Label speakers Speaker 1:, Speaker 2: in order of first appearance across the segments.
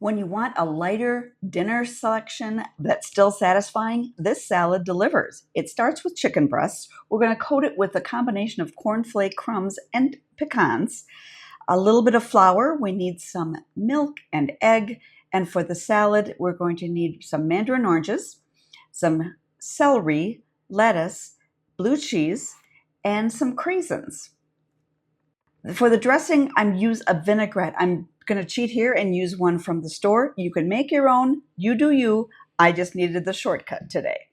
Speaker 1: When you want a lighter dinner selection that's still satisfying, this salad delivers. It starts with chicken breasts. We're going to coat it with a combination of cornflake crumbs and pecans. A little bit of flour. We need some milk and egg. And for the salad, we're going to need some mandarin oranges, some celery, lettuce, blue cheese, and some craisins. For the dressing, I'm use a vinaigrette. I'm going to cheat here and use one from the store. You can make your own. You do you. I just needed the shortcut today.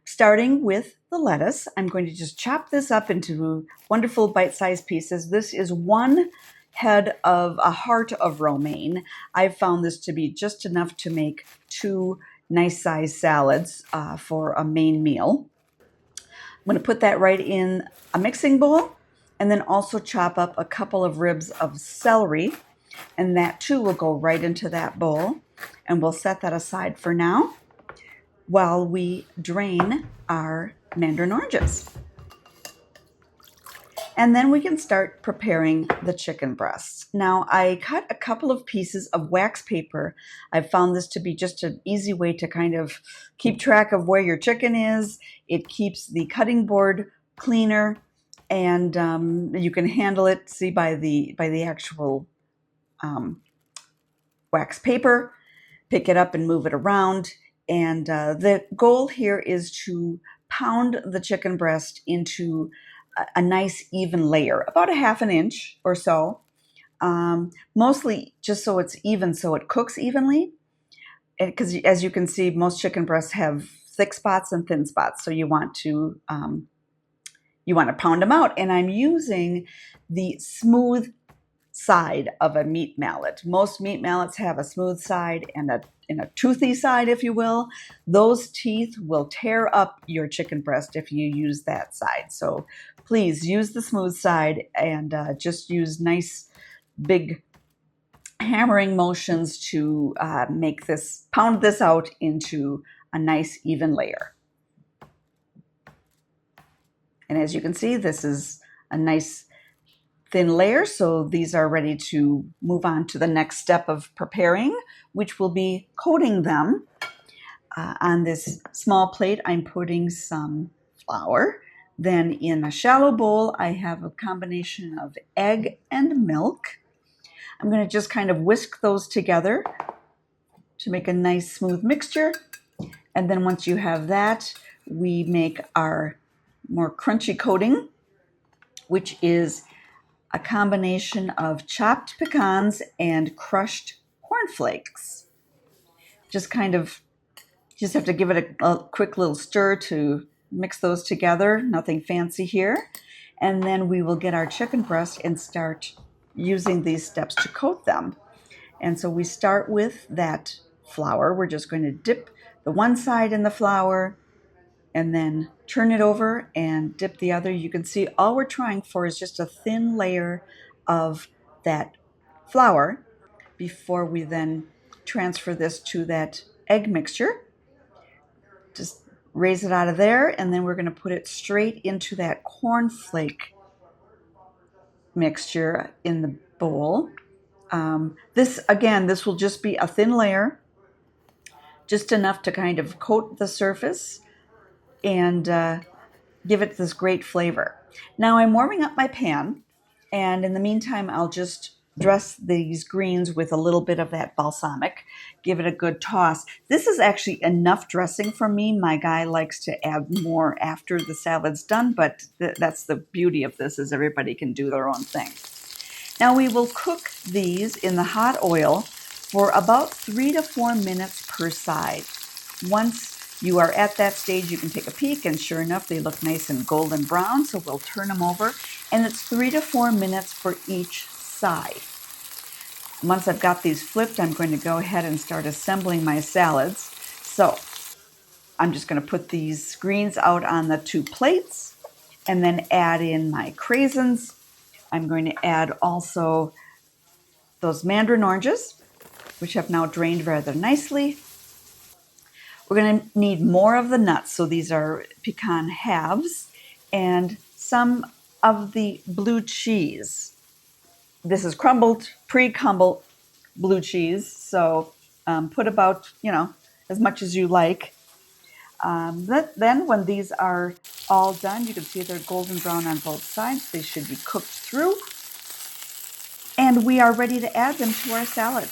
Speaker 1: Starting with the lettuce, I'm going to just chop this up into wonderful bite-sized pieces. This is one head of a heart of romaine. I've found this to be just enough to make two nice-sized salads for a main meal. I'm going to put that right in a mixing bowl. And then also chop up a couple of ribs of celery, and that too will go right into that bowl. And we'll set that aside for now while we drain our mandarin oranges. And then we can start preparing the chicken breasts. Now, I cut a couple of pieces of wax paper. I've found this to be just an easy way to kind of keep track of where your chicken is. It keeps the cutting board cleaner. And you can handle it, see, by the actual wax paper. Pick it up and move it around. And the goal here is to pound the chicken breast into a nice even layer, about a half an inch or so. Mostly just so it's even, so it cooks evenly. Because as you can see, most chicken breasts have thick spots and thin spots. So you want to pound them out. And I'm using the smooth side of a meat mallet. Most meat mallets have a smooth side and a toothy side, if you will. Those teeth will tear up your chicken breast if you use that side. So please use the smooth side and just use nice big hammering motions to pound this out into a nice even layer. And as you can see, this is a nice thin layer, so these are ready to move on to the next step of preparing, which will be coating them. On this small plate, I'm putting some flour. Then in a shallow bowl, I have a combination of egg and milk. I'm going to just kind of whisk those together to make a nice smooth mixture. And then once you have that, we make our more crunchy coating, which is a combination of chopped pecans and crushed cornflakes. Just have to give it a quick little stir to mix those together. Nothing fancy here. And then we will get our chicken breast and start using these steps to coat them. And so we start with that flour. We're just going to dip the one side in the flour and then turn it over and dip the other. You can see all we're trying for is just a thin layer of that flour before we then transfer this to that egg mixture. Just raise it out of there, and then we're going to put it straight into that cornflake mixture in the bowl. This will just be a thin layer, just enough to kind of coat the surface and give it this great flavor. Now I'm warming up my pan, and in the meantime, I'll just dress these greens with a little bit of that balsamic, give it a good toss. This is actually enough dressing for me. My guy likes to add more after the salad's done, but that's the beauty of this, is everybody can do their own thing. Now we will cook these in the hot oil for about 3 to 4 minutes per side. Once you are at that stage, you can take a peek, and sure enough, they look nice and golden brown, so we'll turn them over, and it's 3 to 4 minutes for each side. Once I've got these flipped, I'm going to go ahead and start assembling my salads. So I'm just going to put these greens out on the 2 plates and then add in my craisins. I'm going to add also those mandarin oranges, which have now drained rather nicely. We're going to need more of the nuts, so these are pecan halves, and some of the blue cheese. This is crumbled, pre-crumbled blue cheese. So put about, as much as you like. Then when these are all done, you can see they're golden brown on both sides. They should be cooked through. And we are ready to add them to our salad.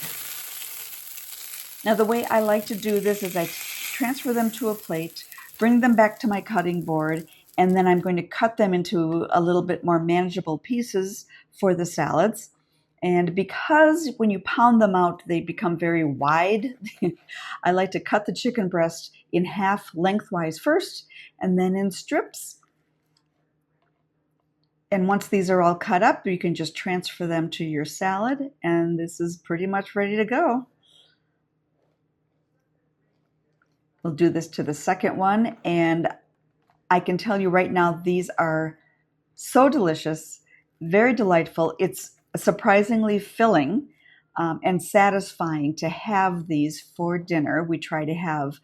Speaker 1: Now the way I like to do this is I transfer them to a plate, bring them back to my cutting board, and then I'm going to cut them into a little bit more manageable pieces for the salads. And because when you pound them out, they become very wide, I like to cut the chicken breast in half lengthwise first, and then in strips. And once these are all cut up, you can just transfer them to your salad, and this is pretty much ready to go. We'll do this to the second one, and I can tell you right now, these are so delicious, very delightful. It's surprisingly filling and satisfying to have these for dinner. We try to have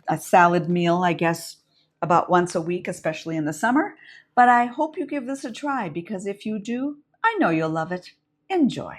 Speaker 1: a salad meal, I guess, about once a week, especially in the summer. But I hope you give this a try, because if you do, I know you'll love it. Enjoy.